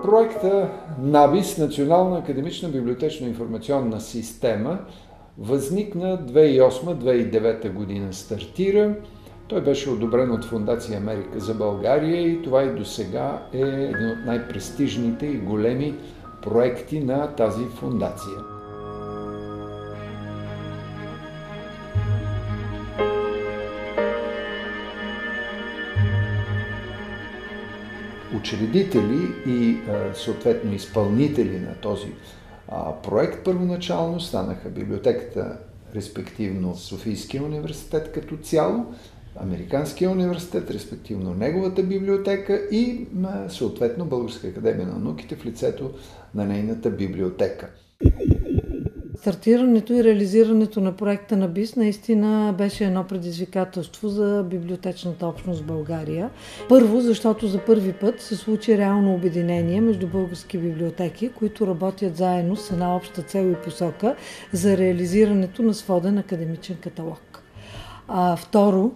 Проекта НАБИС, Национална академична библиотечно-информационна система, възникна 2008-2009 година, стартира. Той беше одобрен от Фондация Америка за България и това и досега е един от най-престижните и големи проекти на тази фондация. Учредители и съответно изпълнители на този проект първоначално станаха библиотеката, респективно Софийския университет като цяло, Американския университет, респективно неговата библиотека и съответно Българска академия на науките в лицето на нейната библиотека. Стартирането и реализирането на проекта НАБИС наистина беше едно предизвикателство за библиотечната общност в България. Първо, защото за първи път се случи реално обединение между български библиотеки, които работят заедно с една обща цел и посока за реализирането на своден академичен каталог. Второ,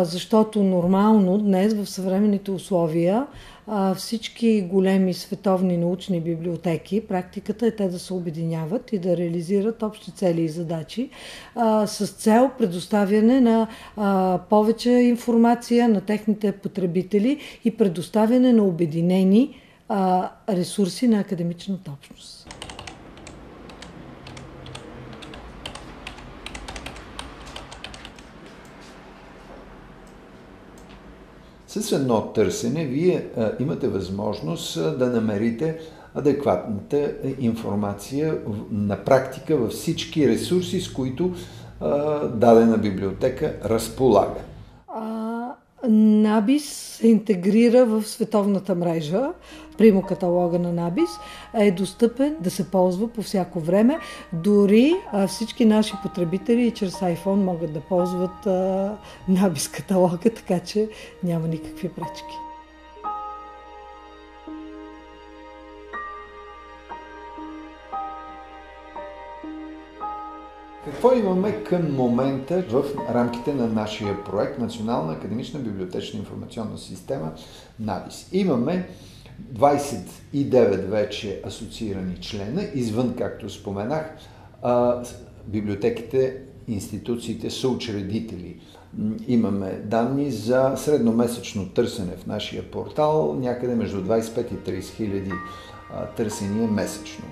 защото нормално днес в съвременните условия всички големи световни научни библиотеки, практиката е те да се обединяват и да реализират общи цели и задачи с цел предоставяне на повече информация на техните потребители и предоставяне на обединени ресурси на академичната общност. С едно търсене вие имате възможност да намерите адекватната информация на практика във всички ресурси, с които дадена библиотека разполага. НАБИС се интегрира в световната мрежа. Примо каталога на НАБИС е достъпен да се ползва по всяко време. Дори всички наши потребители и чрез iPhone могат да ползват НАБИС каталога, така че няма никакви пречки. Какво имаме към момента в рамките на нашия проект Национална академична библиотечна информационна система НАБИС? Имаме 29 вече асоциирани члена, извън, както споменах, библиотеките, институциите, съучредители. Имаме данни за средномесечно търсене в нашия портал, някъде между 25 и 30 хиляди търсения месечно.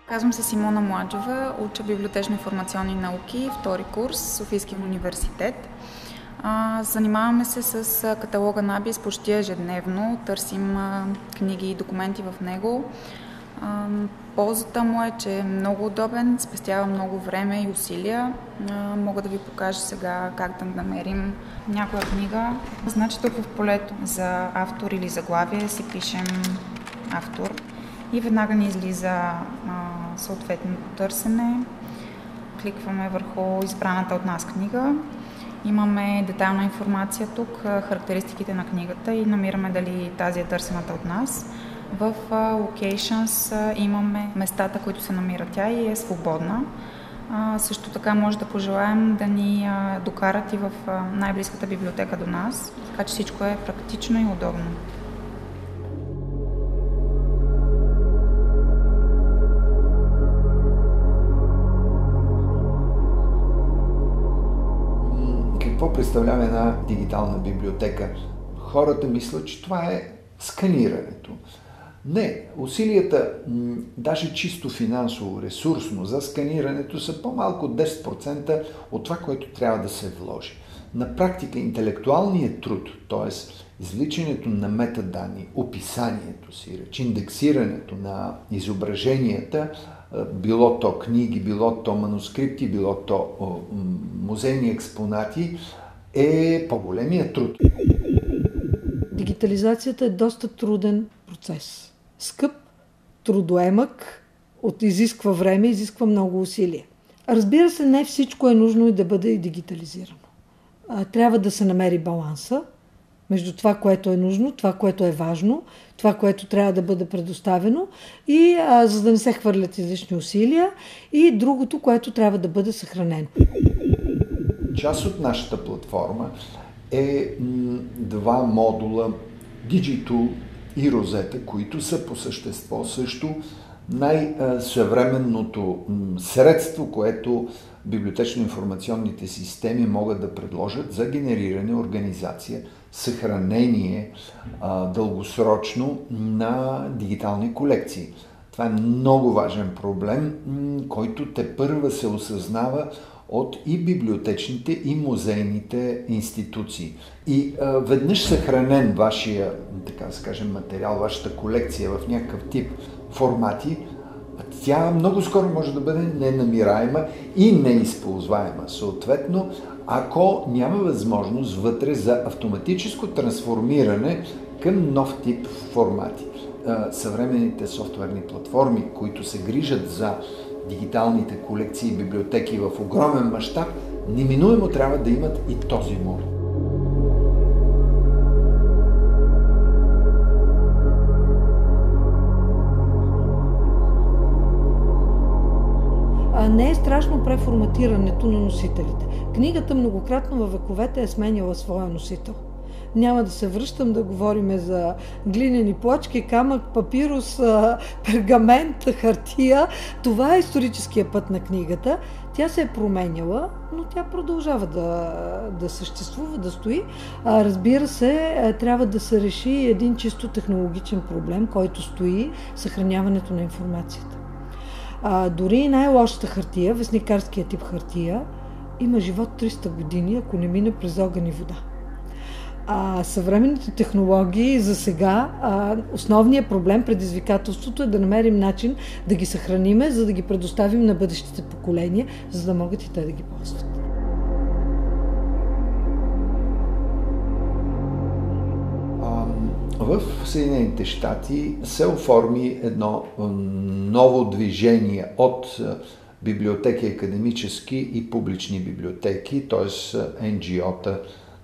Казвам се Симона Младжова, уча библиотечно-информационни науки, втори курс, Софийския университет. Занимаваме се с каталога НАБИС почти ежедневно, търсим книги и документи в него. Ползата му е, че е много удобен, спестява много време и усилия. Мога да ви покажа сега как да намерим някоя книга. Значи тук в полето за автор или заглавие си пишем автор и веднага ни излиза съответното търсене. Кликваме върху избраната от нас книга. Имаме детайлна информация тук, характеристиките на книгата и намираме дали тази е търсената от нас. В Locations имаме местата, които се намира тя и е свободна. Също така може да пожелаем да ни докарат и в най-близката библиотека до нас, така че всичко е практично и удобно. Какво представлява една дигитална библиотека? Хората мислят, че това е сканирането. Не, усилията, даже чисто финансово, ресурсно за сканирането са по-малко от 10% от това, което трябва да се вложи. На практика интелектуалният труд, т.е. извличането на метаданни, описанието си, индексирането на изображенията, било то книги, било то манускрипти, било то музейни експонати, е по-големия труд. Дигитализацията е доста труден процес. Скъп, трудоемък, изисква време, изисква много усилия. Разбира се, не всичко е нужно и да бъде и дигитализирано. Трябва да се намери баланса между това, което е нужно, това, което е важно, това, което трябва да бъде предоставено и за да не се хвърлят излишни усилия и другото, което трябва да бъде съхранено. Част от нашата платформа е два модула Digital и Rosetta, които са по същество също най-съвременното средство, което библиотечно-информационните системи могат да предложат за генериране, организация, съхранение дългосрочно на дигитални колекции. Това е много важен проблем, който тепърва се осъзнава от и библиотечните, и музейните институции. И веднъж съхранен вашия, така да скажем, материал, вашата колекция в някакъв тип формати, тя много скоро може да бъде ненамираема и неизползваема. Съответно, ако няма възможност вътре за автоматическо трансформиране към нов тип формати. Съвременните софтуерни платформи, които се грижат за дигиталните колекции и библиотеки в огромен мащаб, неминуемо трябва да имат и този модул. Не е страшно преформатирането на носителите. Книгата многократно във вековете е сменяла своя носител. Няма да се връщам да говорим за глинени плочки, камък, папирус, пергамент, хартия. Това е историческия път на книгата. Тя се е променяла, но тя продължава да съществува, да стои. Разбира се, трябва да се реши един чисто технологичен проблем, който стои съхраняването на информацията. Дори най-лошата хартия, вестникарския тип хартия, има живот 300 години, ако не мине през огън и вода. Съвременните технологии за сега, основният проблем, предизвикателството е да намерим начин да ги съхраниме, за да ги предоставим на бъдещите поколения, за да могат и те да ги ползват. В Съединените щати се оформи едно ново движение от библиотеки академически и публични библиотеки, т.е. NGO-та,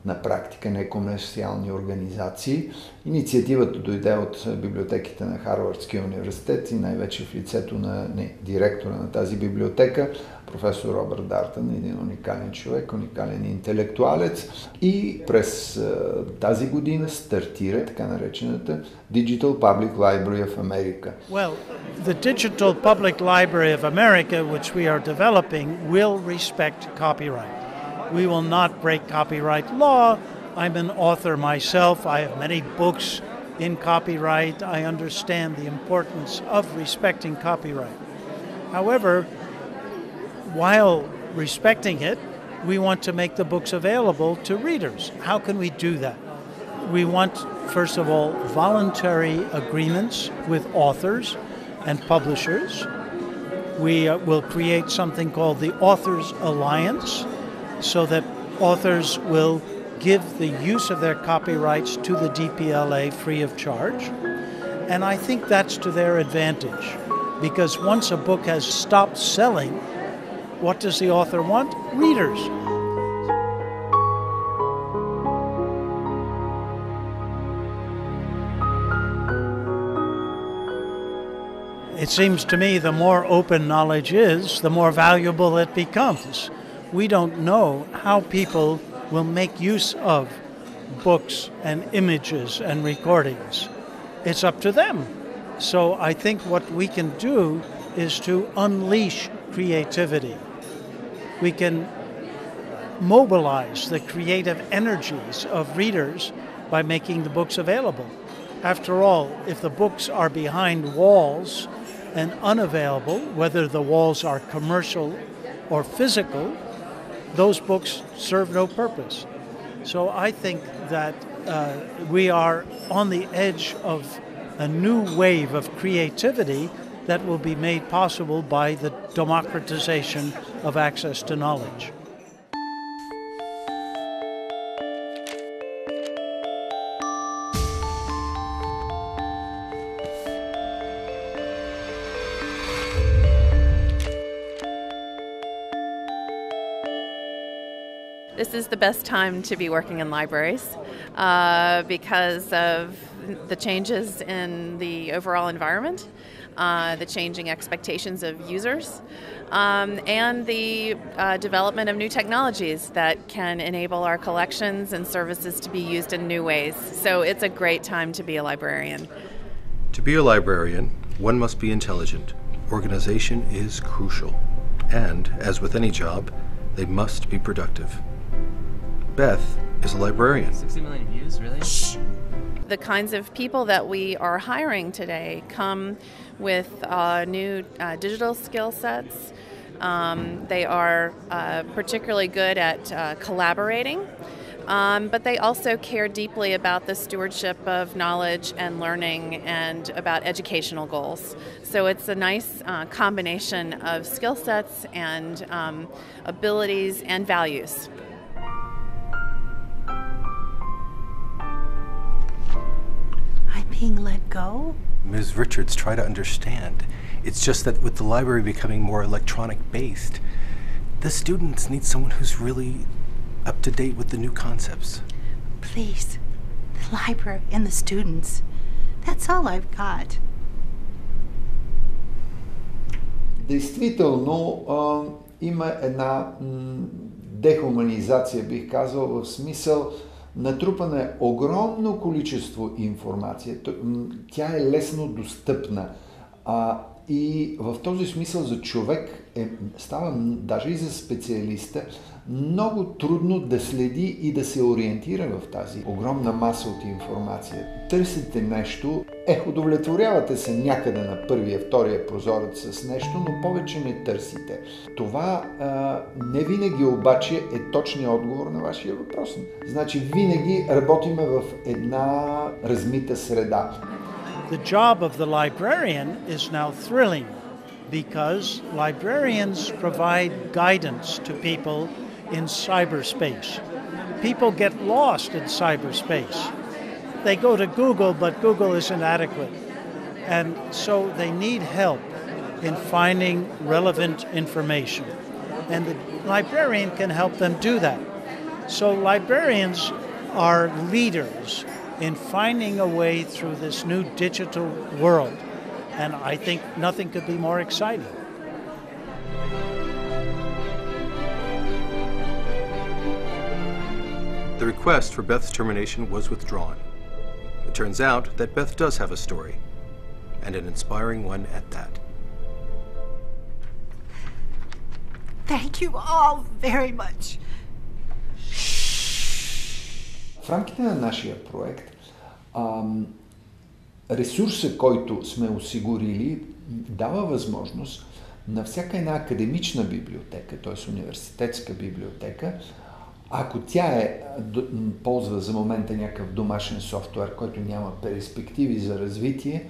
на практика некомерциални организации. Инициативата дойде от библиотеките на Харвардския университет и най-вече в лицето на директора на тази библиотека, професор Робърт Дартън, един уникален човек, уникален интелектуалец. И през тази година стартира така наречената Digital Public Library of America. Well, the Digital Public Library of America, which we are developing, will respect copyright. We will not break copyright law. I'm an author myself. I have many books in copyright. I understand the importance of respecting copyright. However, while respecting it, we want to make the books available to readers. How can we do that? We want, first of all, voluntary agreements with authors and publishers. We will create something called the Authors Alliance, so that authors will give the use of their copyrights to the DPLA free of charge. And I think that's to their advantage, because once a book has stopped selling, what does the author want? Readers. It seems to me the more open knowledge is, the more valuable it becomes. We don't know how people will make use of books and images and recordings. It's up to them. So I think what we can do is to unleash creativity. We can mobilize the creative energies of readers by making the books available. After all, if the books are behind walls and unavailable, whether the walls are commercial or physical, those books serve no purpose. So I think that we are on the edge of a new wave of creativity that will be made possible by the democratization of access to knowledge. This is the best time to be working in libraries because of the changes in the overall environment. the changing expectations of users, and the development of new technologies that can enable our collections and services to be used in new ways. So it's a great time to be a librarian. To be a librarian, one must be intelligent. Organization is crucial. And, as with any job, they must be productive. Beth is a librarian. 60 million views, really? Shh. The kinds of people that we are hiring today come with new digital skill sets. They are particularly good at collaborating, but they also care deeply about the stewardship of knowledge and learning and about educational goals. So it's a nice combination of skill sets and abilities and values. I'm being let go? Ms. Richards, try to understand. It's just that with the library becoming more electronic-based, the students need someone who's really up to date with the new concepts. Please, the library and the students. That's all I've got. Действително има една дехуманизация, бих казал, в смисъл натрупане огромно количество информация. Тя е лесно достъпна. И в този смисъл за човек става, даже и за специалиста, много трудно да следи и да се ориентира в тази огромна маса от информация. Търсите нещо, удовлетворявате се някъде на първия, втория прозорец с нещо, но повече не търсите. Това не винаги обаче е точният отговор на вашия въпрос. Значи винаги работиме в една размита среда. The job of the librarian is now thrilling because librarians provide guidance to people in cyberspace. People get lost in cyberspace. They go to Google, but Google isn't adequate. And so they need help in finding relevant information. And the librarian can help them do that. So librarians are leaders in finding a way through this new digital world. And I think nothing could be more exciting. The request for Beth's termination was withdrawn. It turns out that Beth does have a story, and an inspiring one at that. Thank you all very much. В рамките на нашия проект ресурса, който сме осигурили, дава възможност на всяка една академична библиотека, т.е. университетска библиотека, ако тя ползва за момента някакъв домашен софтуер, който няма перспективи за развитие,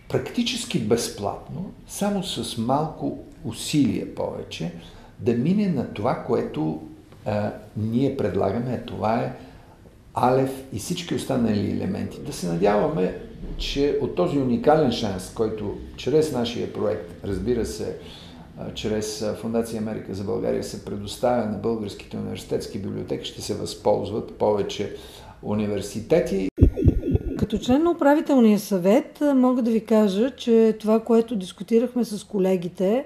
практически безплатно, само с малко усилие повече, да мине на това, което ние предлагаме, това е Алеф и всички останали елементи. Да се надяваме, че от този уникален шанс, който чрез нашия проект, разбира се, чрез Фондация Америка за България се предоставя на българските университетски библиотеки, ще се възползват повече университети. Като член на управителния съвет мога да ви кажа, че това, което дискутирахме с колегите,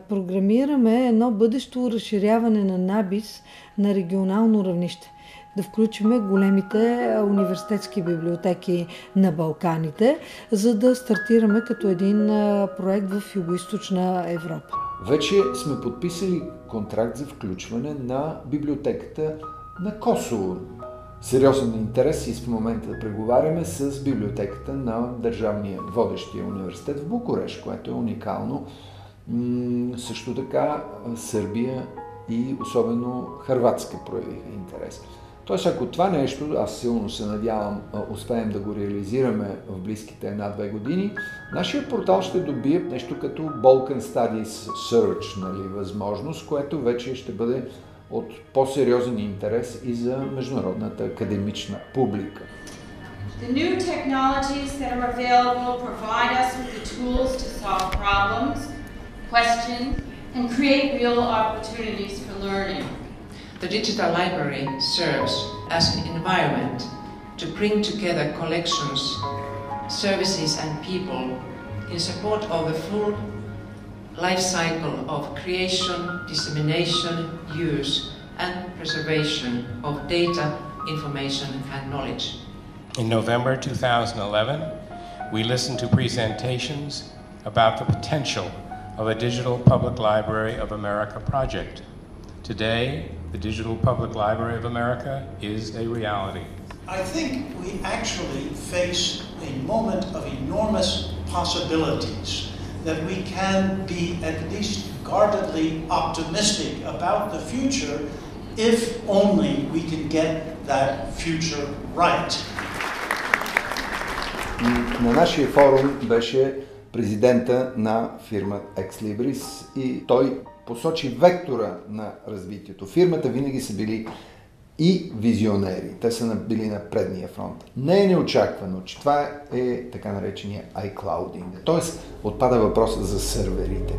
програмираме едно бъдещо разширяване на НАБИС на регионално равнище. Да включиме големите университетски библиотеки на Балканите, за да стартираме като един проект в Югоизточна Европа. Вече сме подписали контракт за включване на библиотеката на Косово. Сериозен интерес и в момента да преговаряме с библиотеката на държавния водещия университет в Букурещ, което е уникално. Също така Сърбия и особено Хърватска проявиха интерес. Тоест, ако това нещо, аз силно се надявам, успеем да го реализираме в близките 1-2 години, нашия портал ще добие нещо като Balkan Studies Search, възможност, което вече ще бъде от по-сериозен интерес и за международната академична публика. The new technologies that are available provide us with the tools to solve problems, question, and create real opportunities for learning. The digital library serves as an environment to bring together collections, services and people in support of the full life cycle of creation, dissemination, use, and preservation of data, information, and knowledge. In November 2011, we listened to presentations about the potential of a Digital Public Library of America project. Today, the Digital Public Library of America is a reality. I think we actually face a moment of enormous possibilities, that we can be at least guardedly optimistic about the future if only we can get that future right. На нашия форум беше президента на фирма Exlibris и той посочи вектора на развитието. Фирмата винаги са били и визионери. Те са били на предния фронт. Не е неочаквано, че това е така наречения iClouding. Тоест, отпада въпроса за сърверите.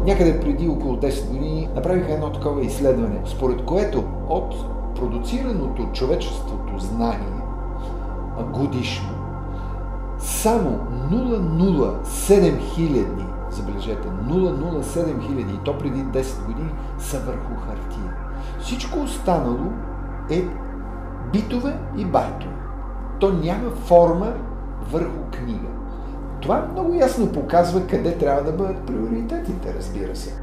Някъде преди около 10 години направиха едно такова изследване, според което от продуцираното човечеството знание годишно само 0,07 хиляди, забележете, 0,07 хиляди, и то преди 10 години, са върху хартия. Всичко останало е битове и байтове. То няма форма върху книга. Това много ясно показва къде трябва да бъдат приоритетите, разбира се.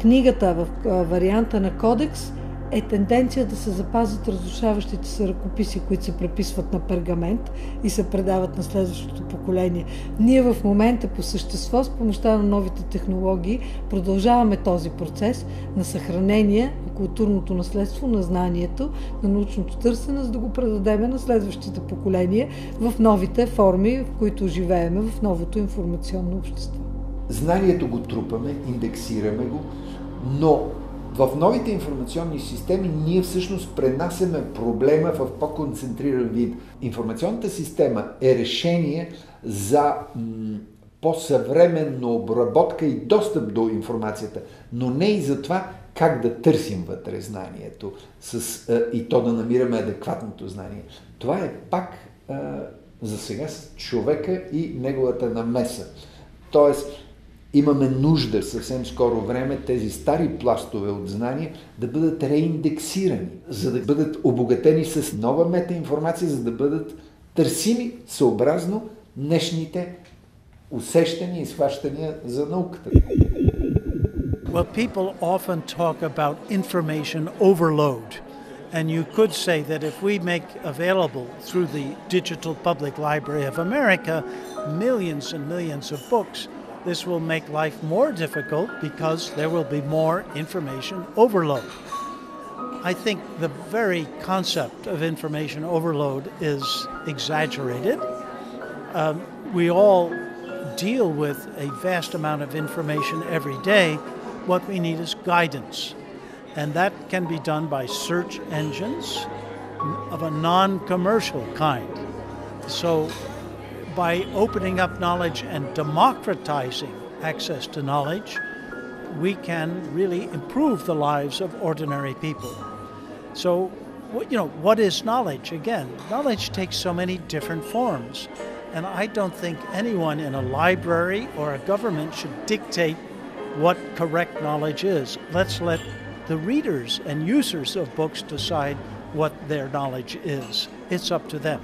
Книгата в варианта на кодекс е тенденция да се запазят разрушаващите се ръкописи, които се преписват на пергамент и се предават на следващото поколение. Ние в момента по същество с помощта на новите технологии продължаваме този процес на съхранение на културното наследство, на знанието, на научното търсене, за да го предадем на следващите поколения в новите форми, в които живееме в новото информационно общество. Знанието го трупаме, индексираме го, но в новите информационни системи ние всъщност пренасяме проблема в по-концентриран вид. Информационната система е решение за по-съвременна обработка и достъп до информацията, но не и за това как да търсим вътре знанието и то да намираме адекватното знание. Това е пак за сега с човека и неговата намеса. Тоест, имаме нужда съвсем скоро време тези стари пластове от знания да бъдат реиндексирани, за да бъдат обогатени с нова метаинформация, за да бъдат търсими съобразно днешните усещания и схващания за науката. Well, people often talk about information overload. And you could say that if we make available through the Digital Public Library of America millions and millions of books, this will make life more difficult because there will be more information overload. I think the very concept of information overload is exaggerated. We all deal with a vast amount of information every day. What we need is guidance. And that can be done by search engines of a non-commercial kind. So by opening up knowledge and democratizing access to knowledge, we can really improve the lives of ordinary people. So, what is knowledge? Again, knowledge takes so many different forms. And I don't think anyone in a library or a government should dictate what correct knowledge is. Let's let the readers and users of books decide what their knowledge is. It's up to them.